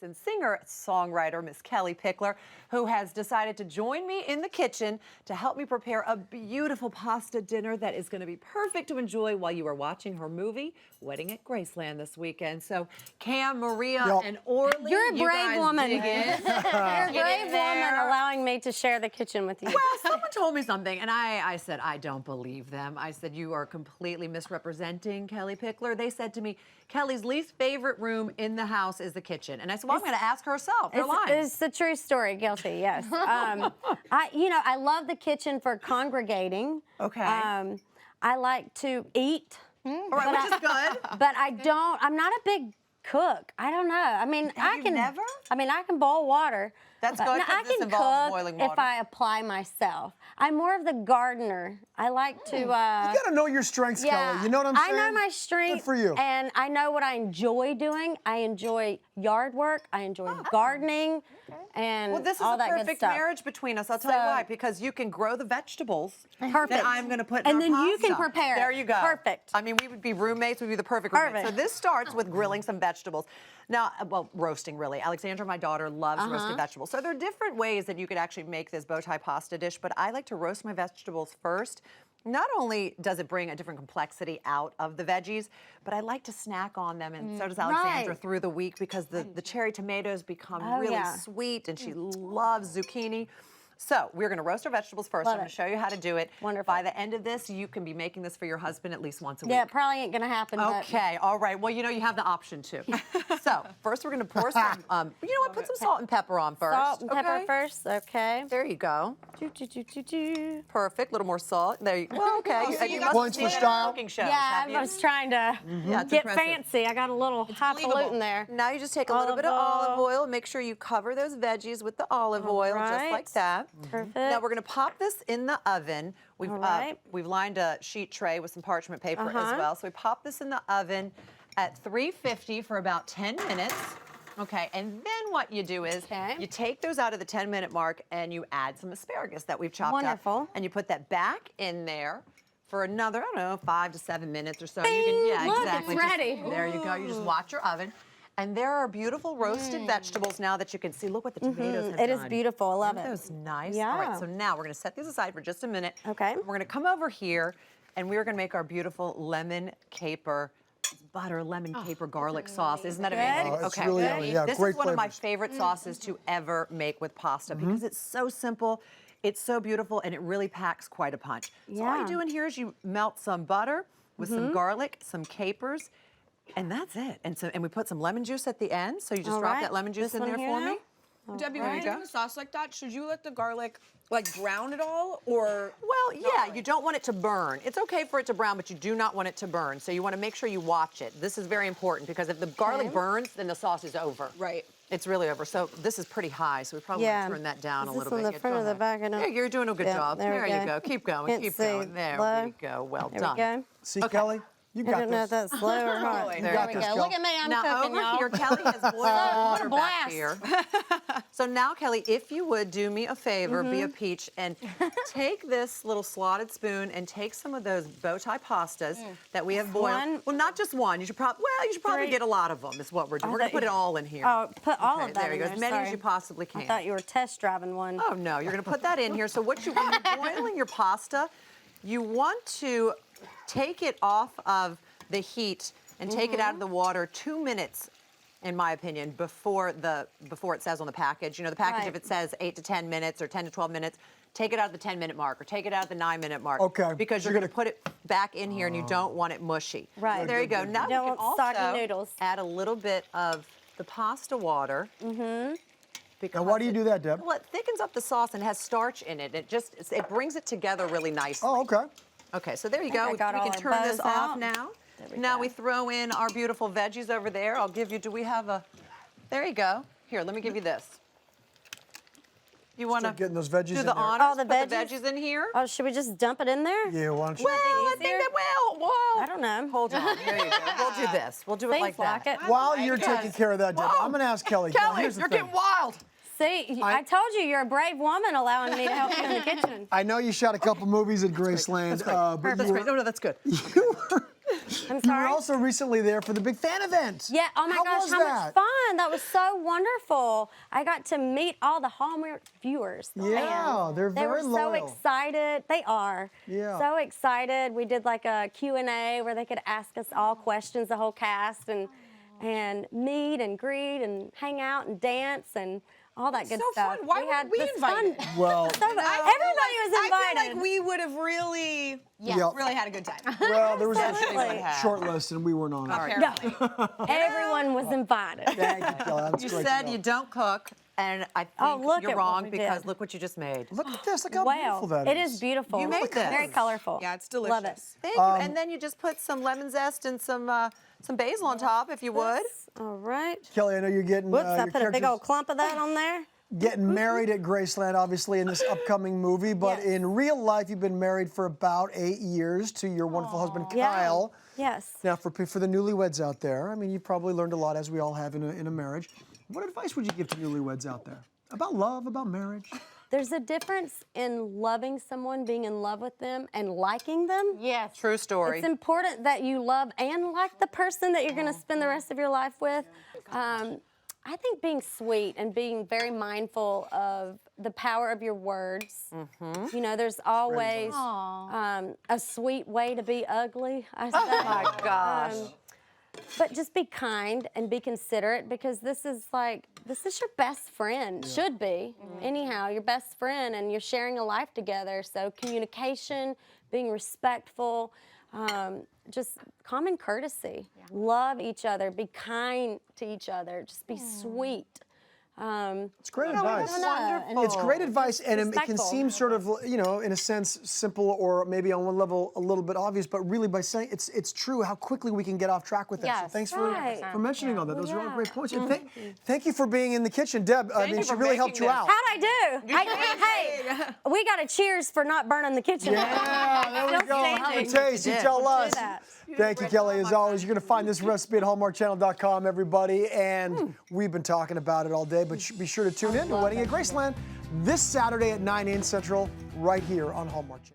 actress and singer-songwriter, Miss Kelly Pickler, who has decided to join me in the kitchen to help me prepare a beautiful pasta dinner that is going to be perfect to enjoy while you are watching her movie, Wedding at Graceland, this weekend. So, Cam, Maria, and Orly, you're a brave woman. Dig in. You're a brave woman allowing me to share the kitchen with you. Well, someone told me something, and I said, I don't believe them. I said, you are completely misrepresenting Kelly Pickler. They said to me, Kelly's least favorite room in the house is the kitchen. And I said, well, I'm going to ask her herself. They're lying. It's the true story, guilty, yes. I love the kitchen for congregating. Okay. I like to eat. All right, which is good. But I'm not a big cook. I don't know. I mean, I can boil water. That's but good, no, 'cause I this can involves cook boiling water. if I apply myself. I'm more of the gardener. I like to. You gotta know your strengths, Yeah, Kelly. You know what I'm saying? I know my strengths. Good for you. And I know what I enjoy doing. I enjoy yard work. I enjoy gardening. And Well, this is all a that good perfect stuff. marriage between us. I'll tell you why. Because you can grow the vegetables Perfect. that I'm going to put in And our then you pasta. can prepare. There you go. Perfect. I mean, we would be roommates. We'd be the perfect roommates. So Perfect. this starts with grilling some vegetables. Now, well, roasting really. Alexandra, my daughter, loves roasted vegetables. So there are different ways that you could actually make this bow tie pasta dish, but I like to roast my vegetables first. Not only does it bring a different complexity out of the veggies, but I like to snack on them, and so does Alexandra Right. through the week, because the cherry tomatoes become really yeah. sweet, and she loves zucchini. So we're going to roast our vegetables first. Love I'm going it. to show you how to do it. Wonderful. By the end of this, you can be making this for your husband at least once a Yeah, week. it probably ain't gonna happen. but- Okay, all right. Well, you know, you have the option to. So first we're going to pour some, you know what, put some salt and pepper on first. Salt and pepper okay? first. Okay. There you go. Choo. Perfect. A little more salt. There you go. Well, okay. so you you got must Points have for seen it in style. cooking shows, Yeah, have I you? was trying to Yeah, it's get impressive. fancy. I got a little highfalutin there. Now you just take a little bit of olive oil. Make sure you cover those veggies with the olive oil, just right. like that. Perfect. Now we're going to pop this in the oven. We've All right. we've lined a sheet tray with some parchment paper as well. So we pop this in the oven at 350 for about 10 minutes. Okay, and then what you do is you take those out of the 10-minute mark and you add some asparagus that we've chopped Wonderful. up. And you put that back in there for another, I don't know, 5 to 7 minutes or so. You Bing, can, yeah, look, it's exactly. Just- ready. there you go. You just watch your oven. And there are beautiful roasted vegetables now that you can see. Look what the tomatoes have It done. is beautiful. I love Aren't it. those nice? Yeah. All right, so now we're going to set these aside for just a minute. Okay. We're going to come over here, and we're going to make our beautiful lemon caper butter, lemon caper, garlic sauce. Isn't that amazing? Oh, it's really yummy. Yeah, this great is one of my flavors. favorite sauces to ever make with pasta because it's so simple, it's so beautiful, and it really packs quite a punch. So all Yeah. you do in here is you melt some butter with some garlic, some capers, and that's it. And we put some lemon juice at the end. So you just All drop right. that lemon juice This in one there here for now? me. Debbie, when you're doing a sauce like that, should you let the garlic like brown at all, or? Well, yeah, you don't want it to burn. It's okay for it to brown, but you do not want it to burn. So you want to make sure you watch it. This is very important because if the garlic burns, then the sauce is over. Right. It's really over. So this is pretty high, so we probably want to turn that down a Is little this bit. on the Yeah, front go or the ahead. back? I don't- Yeah, you're doing a good Yeah, job. there we you go. go. Keep going. Can't Keep see. going. There Low. we go. Well There done. we go. See, Okay. Kelly, you I got don't know this. if that's slow or hot. You There got we this, go. Kel. Look at me, I'm Now cooking, over y'all. here, Kelly has boiled water back blast. here. So now, Kelly, if you would do me a favor, be a peach, and take this little slotted spoon and take some of those bow tie pastas that we have boiled. One? Well, not just one. You should probably Three. get a lot of them. Is what we're doing. We're gonna put it all in here. Oh, put all Okay, of that there you in go. As many as sorry. you possibly can. I thought you were test driving one. Oh no, you're going to put that in here. So when you're boiling your pasta, you want to take it off of the heat and take it out of the water 2 minutes, in my opinion, before it says on the package. You know, the package, Right. if it says 8 to 10 minutes or 10 to 12 minutes, take it out of the 10-minute mark or take it out of the 9-minute mark. Okay. Because you're You're going to put it back in here and you don't want it mushy. Right. There you go. Now You don't we can want soggy also noodles. add a little bit of the pasta water. Now, why do you do that, Deb? Well, it thickens up the sauce and has starch in it. It brings it together really nicely. Oh, okay. Okay, so there you I go. think I We got all can our turn this bows off out. now. There we Now go. we throw in our beautiful veggies over there. I'll give you, do we have a, there you go. Here, let me give you this. You want to Start getting those veggies do in the there. honors? Oh, the Put the veggies? veggies in here? Oh, should we just dump it in there? Yeah, why don't you? Well, I think that I don't know. Hold on, here you go. We'll do this. We'll do it Seems like that. like it. While you're taking care of that, Deb, Whoa. I'm going to ask Kelly. Now, Kelly, here's the you're thing. getting wild. See, I told you you're a brave woman allowing me to help you in the kitchen. I know you shot a couple movies at Graceland, but That's you great. were, No, that's good. I'm You were sorry? also recently there for the big fan event. Yeah, oh my How gosh, was how that? much fun. That was so wonderful. I got to meet all the Hallmark viewers. the Yeah, fans. they're They were very so loyal. excited. They are. Yeah. So excited. We did like a Q&A where they could ask us all questions, the whole cast, and meet and greet and hang out and dance and all that good so stuff. fun. Why weren't we this invited? fun- Well, Everybody was I invited. feel like we would have really, Yeah. really had a good time. well, there was a Absolutely. short list and we weren't on it. Apparently. Everyone was invited. Thank you, Kelly. That's You great to said know. you don't cook, and I think Oh, look you're at what wrong we because did. look what you just made. Look at this. Look how Wow, beautiful that it is. is beautiful. You made this. Very colorful. Yeah, it's Love it. delicious. Thank you. And then you just put some lemon zest and some basil on top, if you would. All right. Kelly, I know you're getting Whoops, I your put a big characters old clump of that on there. getting married at Graceland, obviously, in this upcoming movie. But Yes. in real life, you've been married for about 8 years to your wonderful husband, Yeah. Kyle. Yes. Now, for the newlyweds out there, I mean, you've probably learned a lot, as we all have in a marriage. What advice would you give to newlyweds out there about love, about marriage? There's a difference in loving someone, being in love with them, and liking them. Yes. True story. It's important that you love and like the person that you're going to spend the rest of your life with. I think being sweet and being very mindful of the power of your words. You know, there's always a sweet way to be ugly, I say. Oh my gosh. But just be kind and be considerate, because this is your best friend, should be. Anyhow, your best friend, and you're sharing a life together. So communication, being respectful, just common courtesy. Love each other, be kind to each other, just be sweet. It's great advice. Wonderful. It's great advice, and it can Respectful. seem sort of, you know, in a sense, simple or maybe on one level a little bit obvious, but really by saying it's true how quickly we can get off track with that. So Yes. thanks Right. for mentioning all that. Those are all Yeah. great points. And thank you for being in the kitchen, Deb. I mean, you she for really helped making you this. out. How'd I do? Hey, we got a cheers for not burning the kitchen. Yeah, there we Still go. Have a standing. taste. You did. tell us. that. Thank you, Kelly. As always, you're going to find this recipe at hallmarkchannel.com, everybody. And we've been talking about it all day, but be sure to tune in to Wedding at Graceland this Saturday at 9 Central, right here on Hallmark Channel.